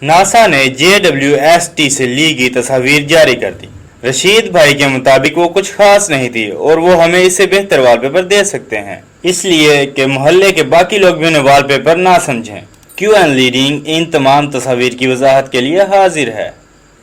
NASA ने JWST से ली गई तस्वीर जारी कर दी। रशीद भाई के मुताबिक वो कुछ खास नहीं थी और वो हमें इससे बेहतर वॉलपेपर दे सकते हैं, इसलिए कि मोहल्ले के बाकी लोग भी उन्हें वॉलपेपर ना समझें। QN लीडिंग इन तमाम तस्वीर की वजाहत के लिए हाजिर है।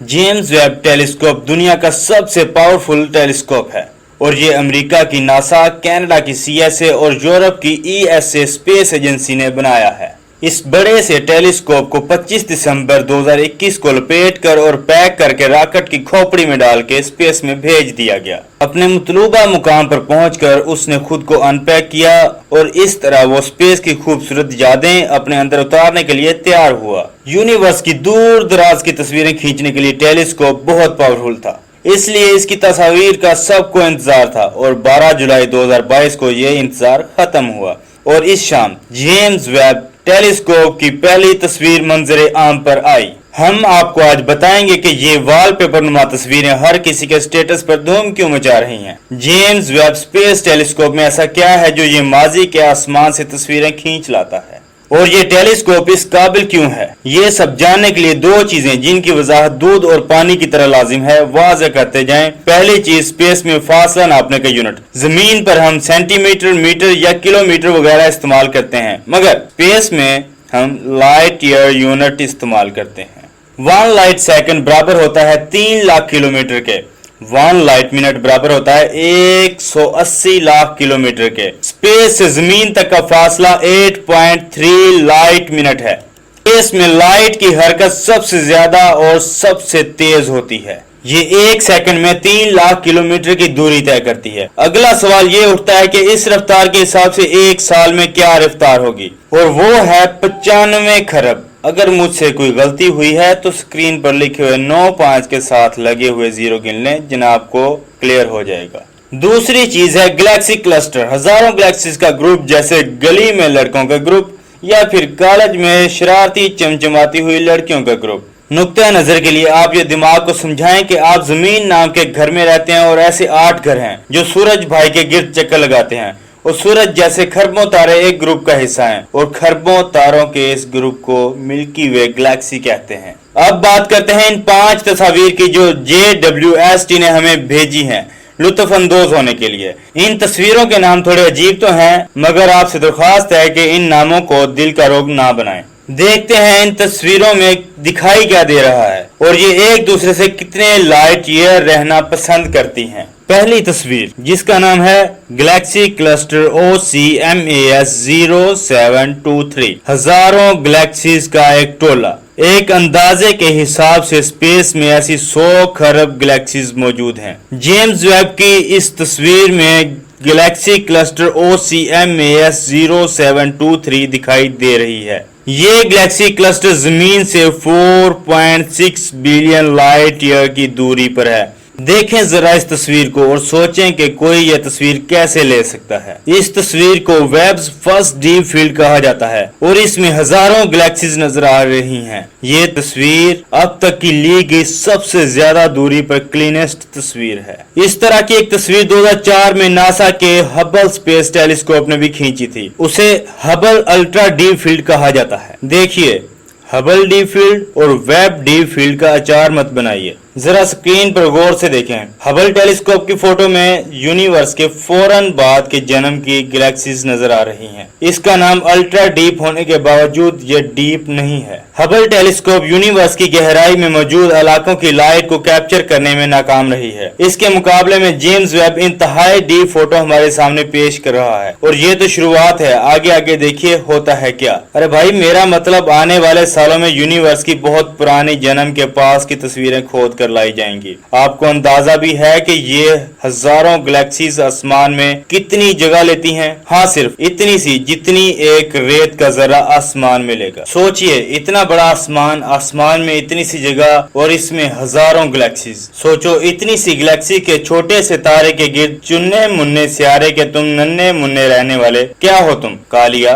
जेम्स वेब टेलीस्कोप दुनिया का सबसे पावरफुल टेलीस्कोप है और ये अमेरिका की नासा, कनाडा की CSA और यूरोप की ESA स्पेस एजेंसी ने बनाया है। इस बड़े से टेलीस्कोप को 25 दिसंबर 2021 को लपेट कर और पैक करके रॉकेट की खोपड़ी में डाल के स्पेस में भेज दिया गया। अपने मतलूबा मुकाम पर पहुंचकर उसने खुद को अनपैक किया और इस तरह वो स्पेस की खूबसूरत यादें अपने अंदर उतारने के लिए तैयार हुआ। यूनिवर्स की दूर दराज की तस्वीरें खींचने के लिए टेलीस्कोप बहुत पावरफुल था, इसलिए इसकी तस्वीर का सबको इंतजार था और 12 जुलाई 2022 को ये इंतजार खत्म हुआ और इस शाम जेम्स वेब टेलीस्कोप की पहली तस्वीर मंजरे आम पर आई। हम आपको आज बताएंगे कि ये वॉलपेपर नुमा तस्वीरें हर किसी के स्टेटस पर धूम क्यों मचा रही हैं। जेम्स वेब स्पेस टेलीस्कोप में ऐसा क्या है जो ये माजी के आसमान से तस्वीरें खींच लाता है और ये टेलीस्कोप इस काबिल क्यों है। ये सब जानने के लिए दो चीजें जिनकी वजाहत दूध और पानी की तरह लाजिम है वाज़ेह करते जाएं। पहली चीज, स्पेस में फासला नापने का यूनिट। जमीन पर हम सेंटीमीटर, मीटर या किलोमीटर वगैरह इस्तेमाल करते हैं, मगर स्पेस में हम लाइट ईयर यूनिट इस्तेमाल करते हैं। 1 लाइट सेकंड बराबर होता है 3 लाख किलोमीटर के। 1 लाइट मिनट बराबर होता है 180 लाख किलोमीटर के। स्पेस से जमीन तक का फासला 8.3 लाइट मिनट है। स्पेस में लाइट की हरकत सबसे ज्यादा और सबसे तेज होती है। ये 1 सेकंड में 3 लाख किलोमीटर की दूरी तय करती है। अगला सवाल ये उठता है कि इस रफ्तार के हिसाब से 1 साल में क्या रफ्तार होगी, और वो है 95 खरब। अगर मुझसे कोई गलती हुई है तो स्क्रीन पर लिखे हुए 9-5 के साथ लगे हुए जीरो गिन लें, जनाब को क्लियर हो जाएगा। दूसरी चीज है गैलेक्सी क्लस्टर। हजारों गैलेक्सीज का ग्रुप, जैसे गली में लड़कों का ग्रुप या फिर कॉलेज में शरारती चमचमाती हुई लड़कियों का ग्रुप। नुक्ता नजर के लिए आप ये दिमाग को समझाएं कि आप जमीन नाम के घर में रहते हैं और ऐसे 8 घर हैं जो सूरज भाई के गिर्द चक्कर लगाते हैं, और सूरज जैसे खरबों तारे एक ग्रुप का हिस्सा हैं और खरबों तारों के इस ग्रुप को मिल्की वे गैलेक्सी कहते हैं। अब बात करते हैं इन 5 तस्वीर की जो JWST ने हमें भेजी हैं लुत्फ अंदोज होने के लिए। इन तस्वीरों के नाम थोड़े अजीब तो हैं, मगर आपसे दरख्वास्त है कि इन नामों को दिल का रोग ना बनाएं। देखते हैं इन तस्वीरों में दिखाई क्या दे रहा है और ये एक दूसरे से कितने लाइट ईयर रहना पसंद करती हैं। पहली तस्वीर, जिसका नाम है गैलेक्सी क्लस्टर OCMAS 0723, हजारों गैलेक्सीज का एक टोला। एक अंदाजे के हिसाब से स्पेस में ऐसी 100 खरब गैलेक्सीज मौजूद हैं। जेम्स वेब की इस तस्वीर में गैलेक्सी क्लस्टर OCMAS 0723 दिखाई दे रही है। ये गैलेक्सी क्लस्टर जमीन से 4.6 बिलियन लाइट ईयर की दूरी पर है। देखें जरा इस तस्वीर को और सोचें कि कोई यह तस्वीर कैसे ले सकता है। इस तस्वीर को वेब्स फर्स्ट डीप फील्ड कहा जाता है और इसमें हजारों गैलेक्सीज नजर आ रही हैं। ये तस्वीर अब तक की ली गई सबसे ज्यादा दूरी पर क्लीनेस्ट तस्वीर है। इस तरह की एक तस्वीर 2004 में नासा के हबल स्पेस टेलीस्कोप ने भी खींची थी। उसे हबल अल्ट्रा डीप फील्ड कहा जाता है। देखिए, हबल डीप फील्ड और वेब डीप फील्ड का अचार मत बनाइए, जरा स्क्रीन पर गौर से देखें। हबल टेलीस्कोप की फोटो में यूनिवर्स के फौरन बाद के जन्म की गैलेक्सीज नजर आ रही हैं। इसका नाम अल्ट्रा डीप होने के बावजूद ये डीप नहीं है। हबल टेलीस्कोप यूनिवर्स की गहराई में मौजूद इलाकों की लाइट को कैप्चर करने में नाकाम रही है। इसके मुकाबले में जेम्स वेब इंतहाई डीप फोटो हमारे सामने पेश कर रहा है और ये तो शुरुआत है, आगे आगे देखिए होता है क्या। अरे भाई, मेरा मतलब आने वाले सालों में यूनिवर्स की बहुत पुरानी जन्म के पास की तस्वीरें खोद लाई जाएंगी। आपको अंदाजा भी है कि ये हजारों गैलेक्सीज आसमान में कितनी जगह लेती हैं? हाँ, सिर्फ इतनी सी जितनी एक रेत का जरा आसमान में लेगा। सोचिए, इतना बड़ा आसमान, आसमान में इतनी सी जगह और इसमें हजारों गैलेक्सीज। सोचो, इतनी सी गैलेक्सी के छोटे से तारे के गिर्द चुन्ने मुन्ने सियारे के तुम नन्हे मुन्ने रहने वाले क्या हो तुम, कालिया?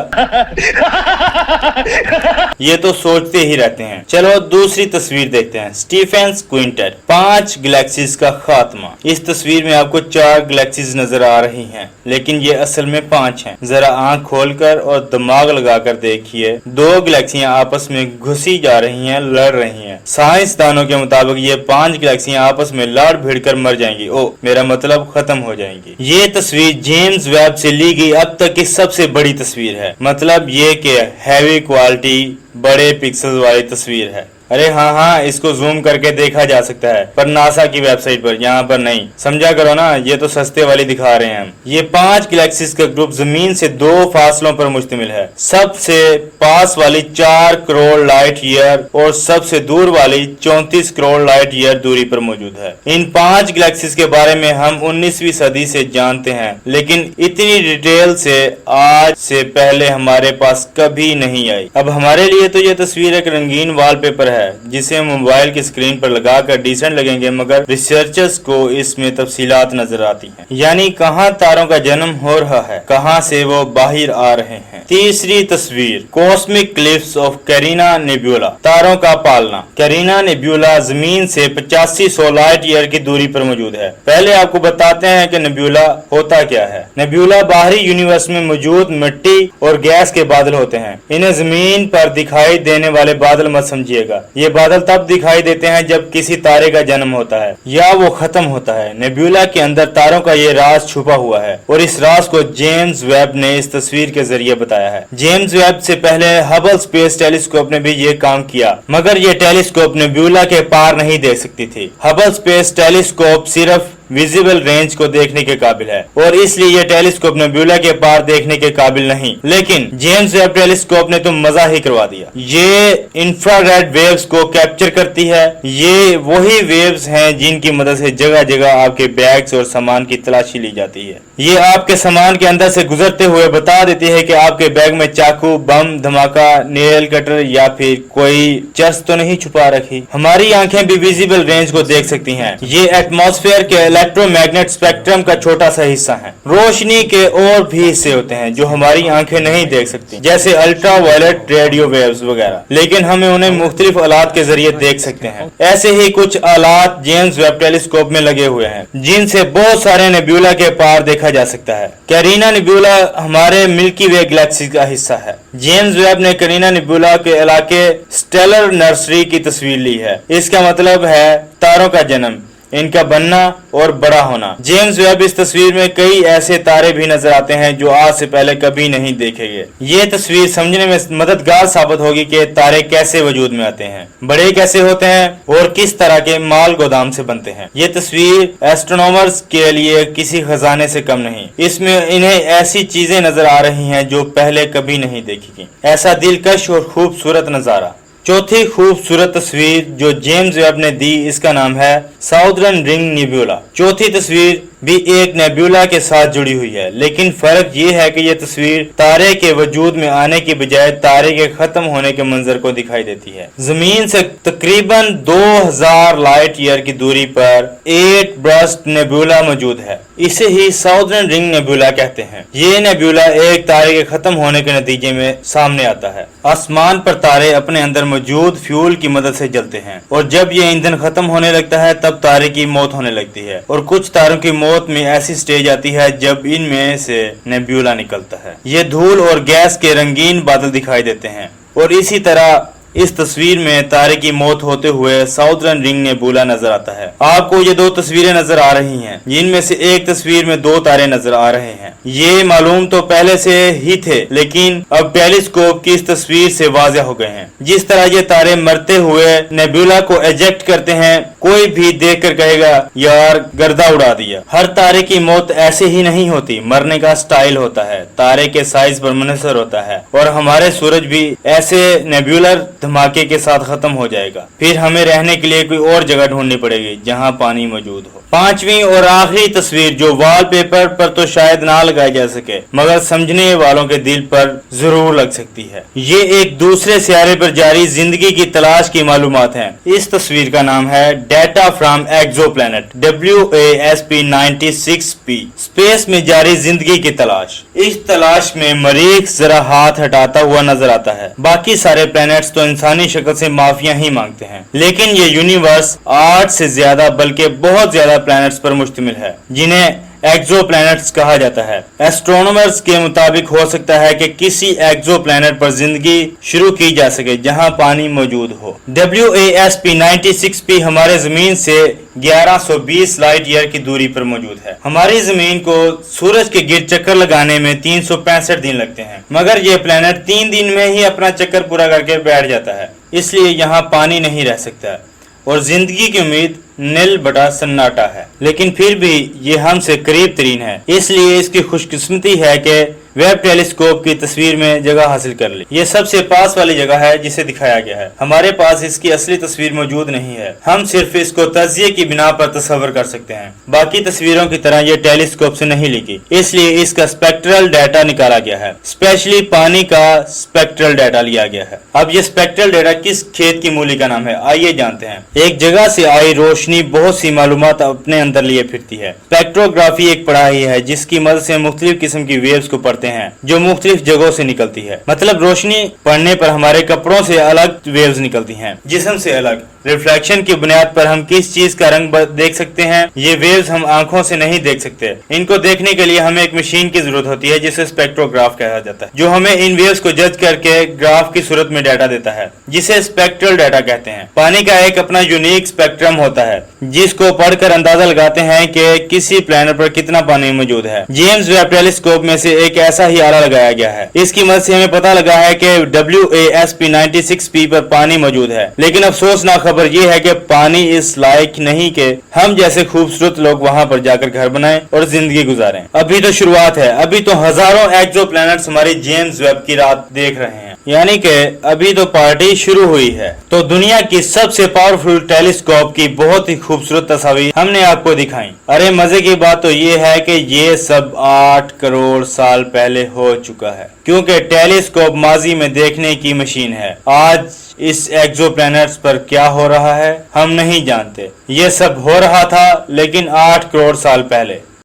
ये तो सोचते ही रहते हैं। चलो दूसरी तस्वीर देखते हैं। Stephen Quinton completed. 5 गैलेक्सीज का खात्मा। इस तस्वीर में आपको 4 गैलेक्सीज नजर आ रही हैं, लेकिन ये असल में 5 हैं। जरा आंख खोलकर और दिमाग लगाकर देखिए, 2 गैलेक्सियां आपस में घुसी जा रही हैं, लड़ रही हैं। साइंसदानों के मुताबिक ये 5 गैलेक्सियां आपस में लड़ भिड़कर मर जाएंगी। ओ मेरा मतलब खत्म हो जाएंगी। ये तस्वीर जेम्स वेब से ली गई अब तक की सबसे बड़ी तस्वीर है। मतलब ये कि हैवी क्वालिटी बड़े पिक्सल वाली तस्वीर है। अरे हाँ, इसको जूम करके देखा जा सकता है, पर नासा की वेबसाइट पर, यहाँ पर नहीं। समझा करो ना, ये तो सस्ते वाली दिखा रहे हैं हम। ये 5 गैलेक्सीज का ग्रुप जमीन से 2 फासलों पर मुश्तमिल है। सबसे पास वाली 4 करोड़ लाइट ईयर और सबसे दूर वाली 34 करोड़ लाइट ईयर दूरी पर मौजूद है। इन 5 गैलेक्सीज के बारे में हम 19वीं सदी से जानते हैं, लेकिन इतनी डिटेल से आज से पहले हमारे पास कभी नहीं आई। अब हमारे लिए तो ये तस्वीर एक रंगीन वॉलपेपर है जिसे मोबाइल की स्क्रीन पर लगाकर डिसेंट लगेंगे, मगर रिसर्चर्स को इसमें तफसीलात नजर आती हैं। यानी कहाँ तारों का जन्म हो रहा है, कहाँ से वो बाहर आ रहे हैं। तीसरी तस्वीर, cosmic cliffs of carina nebula. तारों का पालना। कैरिना नेब्यूला जमीन से 8500 लाइट ईयर की दूरी पर मौजूद है। पहले आपको बताते हैं कि नेब्यूला होता क्या है। नेब्यूला बाहरी यूनिवर्स में मौजूद मिट्टी और गैस के बादल होते हैं। इन्हें जमीन पर दिखाई देने वाले बादल मत समझिएगा। ये बादल तब दिखाई देते हैं जब किसी तारे का जन्म होता है या वो खत्म होता है। नेब्यूला के अंदर तारों का ये राज छुपा हुआ है और इस राज को जेम्स वेब ने इस तस्वीर के जरिए बताया है। जेम्स वेब से पहले हबल स्पेस टेलीस्कोप ने भी ये काम किया, मगर ये टेलीस्कोप नेब्यूला के पार नहीं देख सकती थी। हबल स्पेस टेलीस्कोप सिर्फ विजिबल रेंज को देखने के काबिल है और इसलिए ये टेलीस्कोप नेब्यूला के पार देखने के काबिल नहीं। लेकिन जेम्स वेब टेलीस्कोप ने तो मजा ही करवा दिया। ये इंफ्रारेड वेव्स को कैप्चर करती है। ये वही वेव्स हैं जिनकी मदद से जगह जगह आपके बैग्स और सामान की तलाशी ली जाती है। ये आपके सामान के अंदर से गुजरते हुए बता देती है कि आपके बैग में चाकू, बम, धमाका, नेल कटर या फिर कोई चर्च तो नहीं छुपा रखी। हमारी आंखें भी विजिबल रेंज को देख सकती हैं। ये एटमॉस्फेयर के इलेक्ट्रोमैग्नेट स्पेक्ट्रम का छोटा सा हिस्सा है। रोशनी के और भी हिस्से होते हैं जो हमारी आंखें नहीं देख सकती, जैसे अल्ट्रा वायलेट रेडियो वेव्स वगैरह, लेकिन हमें उन्हें मुख्तलिफ आलात के जरिए देख सकते हैं। ऐसे ही कुछ आलात जेम्स वेब टेलीस्कोप में लगे हुए हैं जिनसे बहुत सारे नेब्यूला के पार देखा जा सकता है। कैरिना नेब्यूला हमारे मिल्की वे गैलेक्सी का हिस्सा है। जेम्स वेब ने कैरिना नेब्यूला के इलाके स्टेलर नर्सरी की तस्वीर ली है। इसका मतलब है तारों का जन्म, इनका बनना और बड़ा होना। जेम्स वेब इस तस्वीर में कई ऐसे तारे भी नजर आते हैं जो आज से पहले कभी नहीं देखे गए। ये तस्वीर समझने में मददगार साबित होगी कि तारे कैसे वजूद में आते हैं, बड़े कैसे होते हैं और किस तरह के माल गोदाम से बनते हैं। ये तस्वीर एस्ट्रोनॉमर्स के लिए किसी खजाने से कम नहीं। इसमें इन्हें ऐसी चीजें नजर आ रही हैं जो पहले कभी नहीं देखी गई। ऐसा दिलकश और खूबसूरत नजारा। चौथी खूबसूरत तस्वीर जो जेम्स वेब ने दी, इसका नाम है साउदर्न रिंग नेब्यूला। चौथी तस्वीर भी एक नेब्यूला के साथ जुड़ी हुई है, लेकिन फर्क ये है कि यह तस्वीर तारे के वजूद में आने की बजाय तारे के खत्म होने के मंजर को दिखाई देती है। जमीन से तकरीबन 2000 लाइट ईयर की दूरी पर 8 ब्रस्ट नेब्यूला मौजूद है। इसे ही साउदर्न रिंग नेब्यूला कहते हैं। ये नेब्यूला एक तारे के खत्म होने के नतीजे में सामने आता है। आसमान पर तारे अपने अंदर मौजूद फ्यूल की मदद से जलते हैं और जब ये ईंधन खत्म होने लगता है तब तारे की मौत होने लगती है। और कुछ तारों की मौत में ऐसी स्टेज आती है जब इनमें से नेब्यूला निकलता है। ये धूल और गैस के रंगीन बादल दिखाई देते हैं और इसी तरह इस तस्वीर में तारे की मौत होते हुए साउदर्न रिंग नेब्यूला नजर आता है। आपको ये 2 तस्वीरें नजर आ रही हैं, जिनमें से एक तस्वीर में 2 तारे नजर आ रहे हैं। ये मालूम तो पहले से ही थे, लेकिन अब टेलीस्कोप की इस तस्वीर से वाज़ेह हो गए हैं। जिस तरह ये तारे मरते हुए नेब्यूला को एजेक्ट करते हैं, कोई भी देख कर कहेगा यार गर्दा उड़ा दिया। हर तारे की मौत ऐसे ही नहीं होती, मरने का स्टाइल होता है, तारे के साइज पर मुनहसर होता है। और हमारे सूरज भी ऐसे नेब्यूलर धमाके के साथ खत्म हो जाएगा। फिर हमें रहने के लिए कोई और जगह ढूंढनी पड़ेगी जहां पानी मौजूद हो। 5वीं और आखिरी तस्वीर जो वॉलपेपर पर तो शायद ना लगाई जा सके, मगर समझने वालों के दिल पर जरूर लग सकती है। ये एक दूसरे सियारे पर जारी जिंदगी की तलाश की मालूमात है। इस तस्वीर का नाम है data from exoplanet WASP-96P, space में जारी जिंदगी की तलाश। इस तलाश में मरीख जरा हाथ हटाता हुआ नजर आता है। बाकी सारे प्लैनेट्स तो इंसानी शक्ल से माफिया ही मांगते हैं, लेकिन ये यूनिवर्स 8 से ज्यादा बल्कि बहुत ज्यादा प्लैनेट्स पर मुश्तमिल है, जिन्हें एक्सोप्लैनेट्स कहा जाता है। एस्ट्रोनॉमर्स के मुताबिक हो सकता है कि किसी एक्सोप्लैनेट पर जिंदगी शुरू की जा सके जहां पानी मौजूद हो। WASP-96P हमारे जमीन से 1120 लाइट ईयर की दूरी पर मौजूद है। हमारी जमीन को सूरज के गिर्द चक्कर लगाने में 365 दिन लगते हैं, मगर यह प्लेनेट 3 दिन में ही अपना चक्कर पूरा करके बैठ जाता है। इसलिए यहाँ पानी नहीं रह सकता और जिंदगी की उम्मीद नील बटा सन्नाटा है। लेकिन फिर भी ये हमसे करीब तरीन है, इसलिए इसकी खुशकिस्मती है कि वेब टेलीस्कोप की तस्वीर में जगह हासिल कर ली। ये सबसे पास वाली जगह है जिसे दिखाया गया है। हमारे पास इसकी असली तस्वीर मौजूद नहीं है, हम सिर्फ इसको तज्जिये की बिना पर तस्वर कर सकते हैं। बाकी तस्वीरों की तरह ये टेलीस्कोप से नहीं ली गई, इसलिए इसका स्पेक्ट्रल डाटा निकाला गया है। स्पेशली पानी का स्पेक्ट्रल डाटा लिया गया है। अब ये स्पेक्ट्रल डाटा किस खेत की मूली का नाम है, आइए जानते हैं। एक जगह से आई रोशनी बहुत सी मालूमात अपने अंदर लिए फिरती है। स्पेक्ट्रोग्राफी एक पढ़ाई है जिसकी मदद से मुख्तलिफ किस्म की वेव्स को पढ़ते हैं जो मुख्तलिफ जगहों से निकलती है। मतलब रोशनी पड़ने पर हमारे कपड़ों से अलग वेव्स निकलती हैं, जिस्म से अलग। रिफ्लेक्शन की बुनियाद पर हम किस चीज का रंग देख सकते हैं, ये वेव्स हम आंखों से नहीं देख सकते। इनको देखने के लिए हमें एक मशीन की जरूरत होती है जिसे स्पेक्ट्रोग्राफ कहा जाता है, जो हमें इन वेव्स को जज करके ग्राफ की सूरत में डाटा देता है, जिसे स्पेक्ट्रल डाटा कहते हैं। पानी का एक अपना यूनिक स्पेक्ट्रम होता है जिसको पढ़कर अंदाजा लगाते हैं कि किसी प्लैनेट पर कितना पानी मौजूद है। जेम्स वेब टेलीस्कोप में से एक ऐसा ही आला लगाया गया है। इसकी मदद से हमें पता लगा है कि WASP-96P पर पानी मौजूद है, लेकिन अफसोसनाक खबर यह है कि पानी इस लायक नहीं कि हम जैसे खूबसूरत लोग वहां पर जाकर घर बनाएं और जिंदगी गुजारें। अभी तो शुरुआत है, अभी तो हजारों एक्सोप्लैनेट्स हमारी जेम्स वेब की रात देख रहे हैं, यानी कि अभी तो पार्टी शुरू हुई है। तो दुनिया की सबसे पावरफुल टेलीस्कोप की बहुत ही खूबसूरत तस्वीर हमने आपको दिखाई। अरे मजे की बात तो ये है कि ये सब 8 करोड़ साल पहले हो चुका है, क्योंकि टेलीस्कोप माजी में देखने की मशीन है। आज इस एक्सोप्लैनेट्स पर क्या हो रहा है हम नहीं जानते। ये सब हो रहा था लेकिन 8 करोड़ साल पहले।